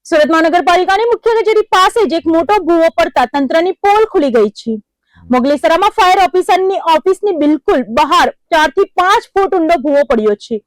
સુરત મહાનગરપાલિકાની મુખ્ય કચેરી પાસે જ એક મોટો ભૂવો પડતા તંત્રની પોલ ખુલી ગઈ છે। મોગલેસરામાં ફાયર ઓફિસની બિલકુલ બહાર 4 થી 5 ફૂટ ઊંડો ભૂવો પડ્યો છે।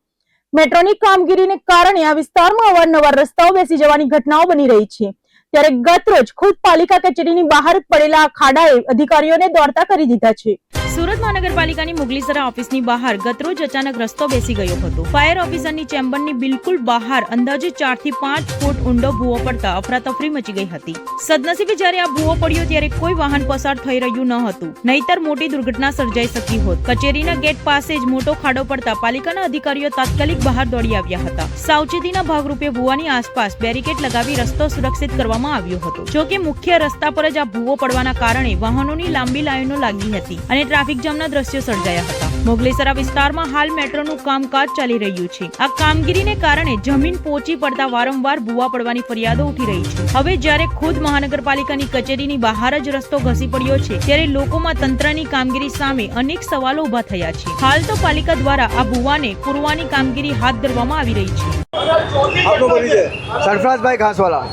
મેટ્રોની કામગીરીને કારણે આ વિસ્તારમાં અવારનવાર રસ્તાઓ બેસી જવાની ઘટનાઓ બની રહી છે। ત્યારે ગતરોજ ખુદ પાલિકા કચેરીની બહાર પડેલા આ ખાડાએ અધિકારીઓને દોડતા કરી દીધા છે। સુરત મહાનગરપાલિકાની મોગલેસરા ઓફિસની બહાર ગતરોજ અચાનક રસ્તો બેસી ગયો હતો। ફાયર ઓફિસરની ચેમ્બરની બિલકુલ બહાર અંદાજે 4 થી 5 ફૂટ ઊંડો ભૂવો પડતા અફરાતફરી મચી ગઈ હતી। સદનસીબે જ્યારે આ ભૂવો પડ્યો ત્યારે કોઈ વાહન પસાર થઈ રહ્યું ન હતું, નહીતર મોટી દુર્ઘટના સર્જાઈ શકી હોત। કચેરીના ગેટ પાસે જ મોટો ખાડો પડતા પાલિકાના અધિકારીઓ તાત્કાલિક બહાર દોડી આવ્યા હતા। સાવચેતીના ભાગરૂપે ભૂવાની આસપાસ બેરિકેડ લગાવી રસ્તો સુરક્ષિત કરવામાં આવ્યો હતો। જો કે મુખ્ય રસ્તા પર જ આ ભૂવો પડવાના કારણે વાહનોની લાંબી લાઈનો લાગી હતી અને ટ્રાફિક જામના દ્રશ્યો સર્જાયા હતા। મોગલેસરા વિસ્તારમાં હાલ મેટ્રોનું કામકાજ ચાલી રહ્યું છે। આ કામગીરીને કારણે જમીન પોચી પડતા વારંવાર ભૂવા પડવાની ફરિયાદો ઉઠી રહી છે। હવે જ્યારે ખુદ મહાનગરપાલિકાની કચેરીની બહાર જ રસ્તો ઘસી પડ્યો છે ત્યારે લોકોમાં તંત્રની કામગીરી સામે અનેક સવાલો ઉભા થયા છે। હાલ તો પાલિકા દ્વારા આ ભૂવાને પૂરવાની કામગીરી હાથ ધરવામાં આવી રહી છે। આપનો પરિચય? સરફરાજભાઈ ઘાસવાલા।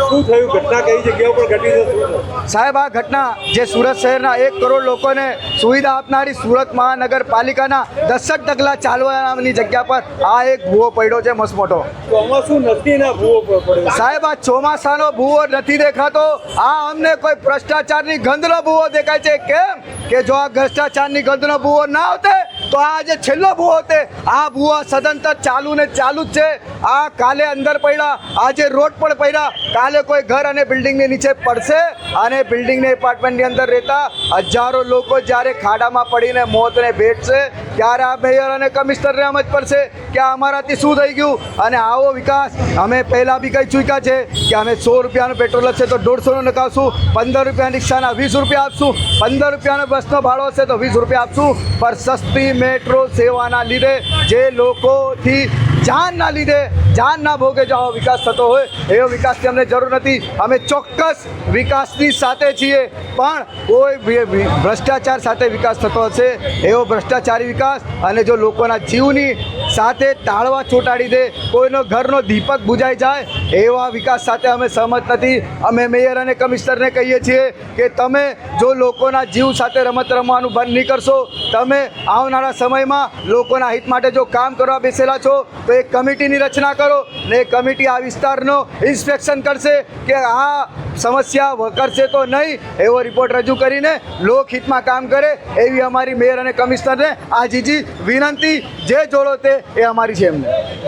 શું થયું? ઘટના કઈ જગ્યા પર ઘટી છે? સાહેબ, આ ઘટના જે સુરત શહેરના 1 કરોડ લોકોને સુવિધા આપનારી સુરત મહાનગરપાલિકાના 10 ડગલા ચાલવાની જગ્યા પર આ એક ભૂવો પડ્યો છે મસ્ત મોટો। તો આમાં શું નથી ના ભૂવો પડ્યો? સાહેબ, આ ચોમાસાનો ભૂવો નથી દેખાતો, આ અમને કોઈ ભ્રષ્ટાચારની ગંધનો ભૂવો દેખાય છે। કેમ કે જો આ ભ્રષ્ટાચારની ગંધનો ભૂવો ના આવતે તો આ જે છેલ્લો ભૂવો હોતે, આ ભૂવા સદંતર ચાલુ ને ચાલુ જ છે। આ કાલે અંદર પડ્યા, આજે રોડ પર પડ્યા, કાલે કોઈ ઘર અને બિલ્ડિંગની નીચે પડશે અને બિલ્ડિંગની એપાર્ટમેન્ટની અંદર રહેતા હજારો લોકો જ્યારે ખાડામાં પડીને મોતને ભેટશે ત્યારે આ મેયર અને કમિશનરને સમજ પડશે કે અમારાથી શું થઈ ગયું। અને આવો વિકાસ અમે પહેલાં બી કહી ચૂક્યા છે કે અમે 100 રૂપિયાનું પેટ્રોલ હશે તો 150નું નખાવશું, 15 રૂપિયા રિક્ષાના 20 રૂપિયા આપશું, 15 રૂપિયાનો બસનો ભાડો હશે તો 20 રૂપિયા આપશું। પણ સસ્તી મેટ્રો સેવાના લીધે જે લોકોથી જાનના લીધે જાનના ભોગે જો આવો વિકાસ થતો હોય એવો વિકાસની અમને જરૂર નથી। અમે ચોક્કસ વિકાસની સાથે છીએ, પણ કોઈ ભ્રષ્ટાચાર સાથે વિકાસ થતો હશે એવો ભ્રષ્ટાચારી વિકાસ અને જો લોકોના જીવની સાથે તાળવા ચોંટાડી દે, કોઈનો ઘરનો દીપક બુજાઈ જાય એવા વિકાસ સાથે અમે સહમત નથી। અમે મેયર અને કમિશનરને કહીએ છીએ કે તમે જો લોકોના જીવ સાથે રમત રમવાનું બંધ નહીં કરશો, તમે આવનારા સમયમાં લોકોના હિત માટે જો કામ કરવા બેસેલા છો તો એક કમિટીની રચના કરો ને એ કમિટી આ વિસ્તારનો ઇન્સ્પેક્શન કરશે કે આ સમસ્યા કરશે તો નહીં એવો રિપોર્ટ રજૂ કરીને લોકહિતમાં કામ કરે એવી અમારી મેયર અને કમિશનરને આ જીજી વિનંતી। જે જોડો તે એ અમારી છે એમને।